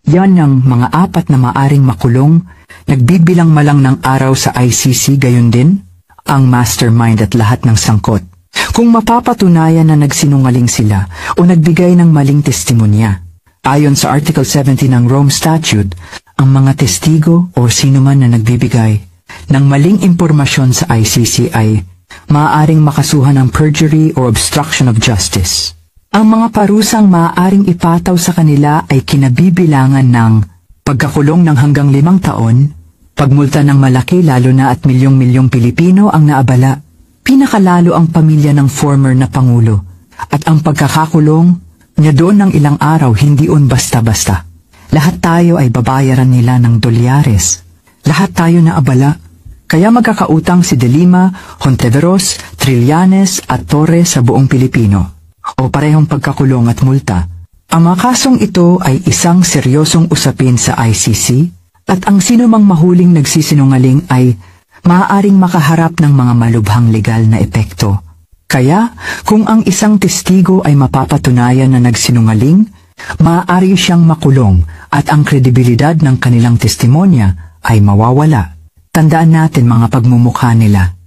Yan ang mga apat na maaring makulong, nagbibilang malang ng araw sa ICC, gayon din ang mastermind at lahat ng sangkot. Kung mapapatunayan na nagsinungaling sila o nagbigay ng maling testimonya. Ayon sa Article 70 ng Rome Statute, ang mga testigo o sino man na nagbibigay ng maling impormasyon sa ICC ay maaaring makasuhan ng perjury o obstruction of justice. Ang mga parusang maaaring ipataw sa kanila ay kinabibilangan ng pagkakulong ng hanggang 5 taon, pagmulta ng malaki lalo na at milyong-milyong Pilipino ang naabala, pinakalalo ang pamilya ng former na Pangulo, at ang pagkakakulong niya doon ng ilang araw hindi on basta-basta. Lahat tayo ay babayaran nila ng dolyares. Lahat tayo naabala. Kaya magkakautang si De Lima, Hontiveros, Trillanes at Torres sa buong Pilipino o parehong pagkakulong at multa. Ang mga kasong ito ay isang seryosong usapin sa ICC at ang sinumang mahuling nagsisinungaling ay maaaring makaharap ng mga malubhang legal na epekto. Kaya, kung ang isang testigo ay mapapatunayan na nagsinungaling, maaari siyang makulong at ang kredibilidad ng kanilang testimonya ay mawawala. Tandaan natin mga pagmumukha nila.